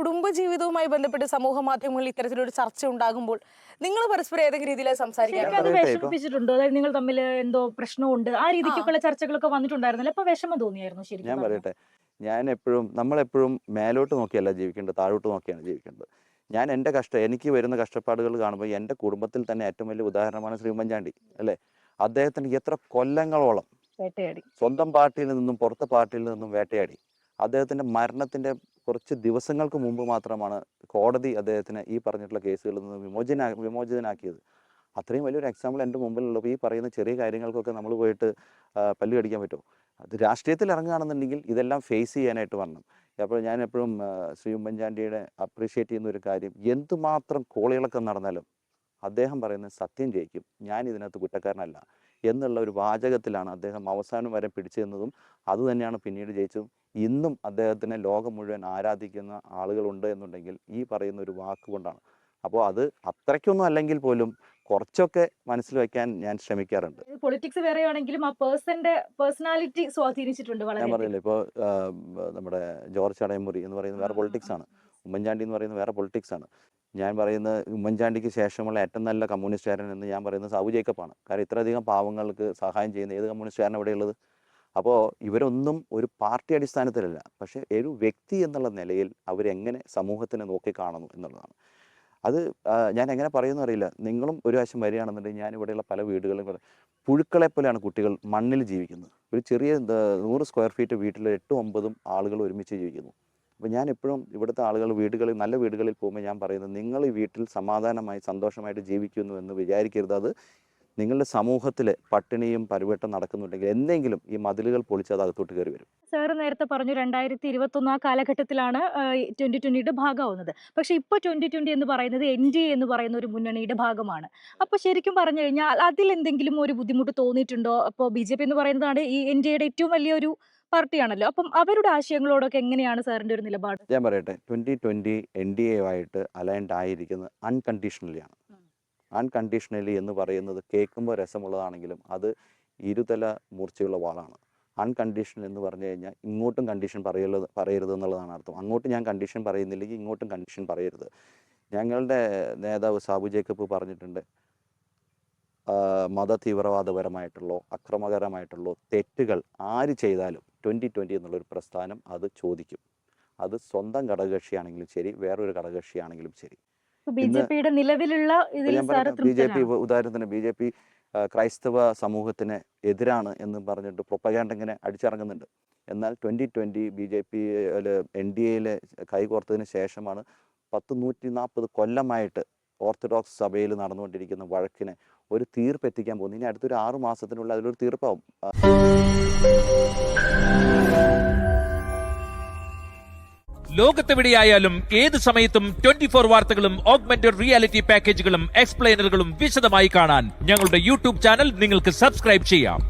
കുടുംബജീവിതവുമായി ബന്ധപ്പെട്ട് സമൂഹ മാധ്യമങ്ങളിൽ ഇത്തരത്തിലൊരു ചർച്ച ഉണ്ടാകുമ്പോൾ നിങ്ങൾ പരസ്പരം ഏതൊക്കെ രീതിയിലാണ് സംസാരിക്കാറ്? അത് വിഷമിപ്പിച്ചിട്ടുണ്ടോ? അതായത് നിങ്ങൾ തമ്മിൽ എന്തോ പ്രശ്നമുണ്ട് ആ രീതിക്കൊക്കെയുള്ള ചർച്ചകളൊക്കെ വന്നിട്ടുണ്ടായിരുന്നല്ലോ. അപ്പൊ വിഷമം തോന്നിയായിരുന്നു ഞാൻ ശരിക്കും? പറയട്ടെ, നമ്മളെപ്പോഴും മേലോട്ട് നോക്കിയല്ല ജീവിക്കേണ്ടത്, താഴോട്ട് നോക്കിയാണ് ജീവിക്കേണ്ടത്. ഞാൻ എൻ്റെ എനിക്ക് വരുന്ന കഷ്ടപ്പാടുകൾ കാണുമ്പോൾ എൻ്റെ കുടുംബത്തിൽ തന്നെ ഏറ്റവും വലിയ ഉദാഹരണമാണ് ശ്രീ ഉമ്മൻചാണ്ടി അല്ലേ. അദ്ദേഹത്തിന് എത്ര കൊല്ലങ്ങളോളം വേട്ടയാടി സ്വന്തം പാർട്ടിയിൽ നിന്നും പുറത്തെ പാർട്ടിയിൽ നിന്നും വേട്ടയാടി. അദ്ദേഹത്തിൻ്റെ മരണത്തിൻ്റെ കുറച്ച് ദിവസങ്ങൾക്ക് മുമ്പ് മാത്രമാണ് കോടതി അദ്ദേഹത്തിന് ഈ പറഞ്ഞിട്ടുള്ള കേസുകളിൽ നിന്ന് വിമോചിതനാക്കിയത്. അത്രയും വലിയൊരു എക്സാമ്പിൾ എൻ്റെ മുമ്പിലുള്ളപ്പോൾ ഈ പറയുന്ന ചെറിയ കാര്യങ്ങൾക്കൊക്കെ നമ്മൾ പോയിട്ട് പല്ല് കടിക്കാൻ പറ്റുമോ? അത് രാഷ്ട്രീയത്തിൽ ഇറങ്ങുകയാണെന്നുണ്ടെങ്കിൽ ഇതെല്ലാം ഫേസ് ചെയ്യാനായിട്ട് വരണം. അപ്പോൾ ഞാൻ എപ്പോഴും ശ്രീ ഉമ്മൻചാണ്ടിയുടെ അപ്രീഷിയേറ്റ് ചെയ്യുന്ന ഒരു കാര്യം, എന്തുമാത്രം കോളിളക്കം നടന്നാലും അദ്ദേഹം പറയുന്നത് സത്യം ജയിക്കും, ഞാൻ ഇതിനകത്ത് കുറ്റക്കാരനല്ല എന്നുള്ള ഒരു വാചകത്തിലാണ് അദ്ദേഹം അവസാനം വരെ പിടിച്ചു നിന്നതും. അതുതന്നെയാണ് പിന്നീട് ജയിച്ചതും. ഇന്നും അദ്ദേഹത്തിനെ ലോകം മുഴുവൻ ആരാധിക്കുന്ന ആളുകളുണ്ട് എന്നുണ്ടെങ്കിൽ ഈ പറയുന്ന ഒരു വാക്കുകൊണ്ടാണ്. അപ്പോൾ അത് അത്രയ്ക്കൊന്നും അല്ലെങ്കിൽ പോലും കുറച്ചൊക്കെ മനസ്സിൽ വയ്ക്കാൻ ഞാൻ ശ്രമിക്കാറുണ്ട്. പൊളിറ്റിക്സ് വേറെയാണെങ്കിലും ആ പേഴ്സണാലിറ്റി സ്വാധീനിച്ചിട്ടുണ്ട് ഞാൻ വളരെ. പറഞ്ഞില്ലേ, ഇപ്പോൾ നമ്മുടെ ജോർജ് അടയമുറി എന്ന് പറയുന്നത് വേറെ പൊളിറ്റിക്സ് ആണ്, ഉമ്മൻചാണ്ടി എന്ന് പറയുന്നത് വേറെ പൊളിറ്റിക്സ് ആണ്. ഞാൻ പറയുന്നത് ഉമ്മൻചാണ്ടിക്ക് ശേഷമുള്ള ഏറ്റവും നല്ല കമ്മ്യൂണിസ്റ്റുകാരൻ എന്ന് ഞാൻ പറയുന്നത് സാബു ജേക്കബാണ്. കാരണം ഇത്രയധികം പാവങ്ങൾക്ക് സഹായം ചെയ്യുന്ന ഏത് കമ്മ്യൂണിസ്റ്റുകാരൻ എവിടെയുള്ളത്? അപ്പോൾ ഇവരൊന്നും ഒരു പാർട്ടി അടിസ്ഥാനത്തിലല്ല, പക്ഷേ ഒരു വ്യക്തി എന്നുള്ള നിലയിൽ അവരെങ്ങനെ സമൂഹത്തിനെ നോക്കിക്കാണുന്നു എന്നുള്ളതാണ്. അത് ഞാൻ എങ്ങനെ പറയുമെന്ന് അറിയില്ല. നിങ്ങളും ഒരു വശം വരികയാണെന്നുണ്ടെങ്കിൽ ഞാനിവിടെയുള്ള പല വീടുകളും പുഴുക്കളെ പോലെയാണ് കുട്ടികൾ മണ്ണിൽ ജീവിക്കുന്നത്. ഒരു ചെറിയ 100 സ്ക്വയർ ഫീറ്റ് വീട്ടിൽ 8-9 ആളുകൾ ഒരുമിച്ച് ജീവിക്കുന്നു. അപ്പോൾ ഞാൻ എപ്പോഴും ഇവിടുത്തെ ആളുകൾ നല്ല വീടുകളിൽ പോകുമ്പോൾ ഞാൻ പറയുന്നത്, നിങ്ങൾ ഈ വീട്ടിൽ സമാധാനമായി സന്തോഷമായിട്ട് ജീവിക്കുന്നു എന്ന് വിചാരിക്കരുത്. അത് നിങ്ങളുടെ സമൂഹത്തിൽ പട്ടിണിയും പരിവട്ടം നടക്കുന്നുണ്ടെങ്കിൽ എന്തെങ്കിലും ഈ മതിലുകൾ പൊളിച്ച് അത് അകത്തോട്ട് കയറി വരും. സാറ് നേരത്തെ പറഞ്ഞു 2021 ആ കാലഘട്ടത്തിലാണ് 2020യുടെ ഭാഗമാവുന്നത്. പക്ഷെ ഇപ്പോൾ 2020 എന്ന് പറയുന്നത് NDA എന്ന് പറയുന്ന ഒരു മുന്നണിയുടെ ഭാഗമാണ്. അപ്പോൾ ശരിക്കും പറഞ്ഞു കഴിഞ്ഞാൽ അതിലെന്തെങ്കിലും ഒരു ബുദ്ധിമുട്ട് തോന്നിയിട്ടുണ്ടോ? അപ്പോൾ BJP എന്ന് പറയുന്നതാണ് ഈ NDAയുടെ ഏറ്റവും വലിയൊരു പാർട്ടിയാണല്ലോ. അപ്പം അവരുടെ ആശയങ്ങളോടൊക്കെ എങ്ങനെയാണ് സാറിന്റെ ഒരു നിലപാട്? ഞാൻ പറയട്ടെ, 2020 NDA ആയിട്ട് അലൈൻഡ് ആയിരിക്കുന്നത് അൺകണ്ടീഷണലിയാണ്. അൺകണ്ടീഷണലി എന്ന് പറയുന്നത് കേൾക്കുമ്പോൾ രസമുള്ളതാണെങ്കിലും അത് ഇരുതല മൂർച്ചയുള്ള വാളാണ്. അൺകണ്ടീഷണൽ എന്ന് പറഞ്ഞു കഴിഞ്ഞാൽ ഇങ്ങോട്ടും കണ്ടീഷൻ പറയരുത് എന്നുള്ളതാണ് അർത്ഥം. അങ്ങോട്ടും ഞാൻ കണ്ടീഷൻ പറയുന്നില്ലെങ്കിൽ ഇങ്ങോട്ടും കണ്ടീഷൻ പറയരുത്. ഞങ്ങളുടെ നേതാവ് സാബു ജേക്കബ് പറഞ്ഞിട്ടുണ്ട്, മത തീവ്രവാദപരമായിട്ടുള്ളോ അക്രമകരമായിട്ടുള്ളോ തെറ്റുകൾ ആര് ചെയ്താലും 2020 എന്നുള്ളൊരു പ്രസ്ഥാനം അത് ചോദിക്കും. അത് സ്വന്തം ഘടകകക്ഷിയാണെങ്കിലും ശരി, വേറൊരു ഘടകകക്ഷിയാണെങ്കിലും ശരി. BJPയുടെ നിലവിലുള്ള ഇതിൽ സാർ BJP ഉദാഹരണത്തിന് BJP ക്രൈസ്തവ സമൂഹത്തിന് എതിരാണ് എന്ന് പറഞ്ഞിട്ട് പ്രൊപ്പഗാൻഡ ഇങ്ങനെ അടിച്ചിറങ്ങുന്നുണ്ട്. എന്നാൽ 2020 BJP NDAയിൽ കൈകോർത്തതിന് ശേഷമാണ് 140 കൊല്ലമായിട്ട് ഓർത്തഡോക്സ് സഭയിൽ നടന്നുകൊണ്ടിരിക്കുന്ന വഴക്കിനെ ഒരു തീർപ്പ് എത്തിക്കാൻ പോകുന്നത്. ഇനി അടുത്തൊരു 6 മാസത്തിനുള്ളിൽ അതിലൊരു തീർപ്പാവും. ലോകത്തെവിടെയായാലും ഏത് സമയത്തും 24 വാർത്തകളും ഓഗ്മെന്റഡ് റിയാലിറ്റി പാക്കേജുകളും എക്സ്പ്ലെയിനറുകളും വിശദമായി കാണാൻ ഞങ്ങളുടെ YouTube ചാനൽ നിങ്ങൾക്ക് സബ്സ്ക്രൈബ് ചെയ്യാം.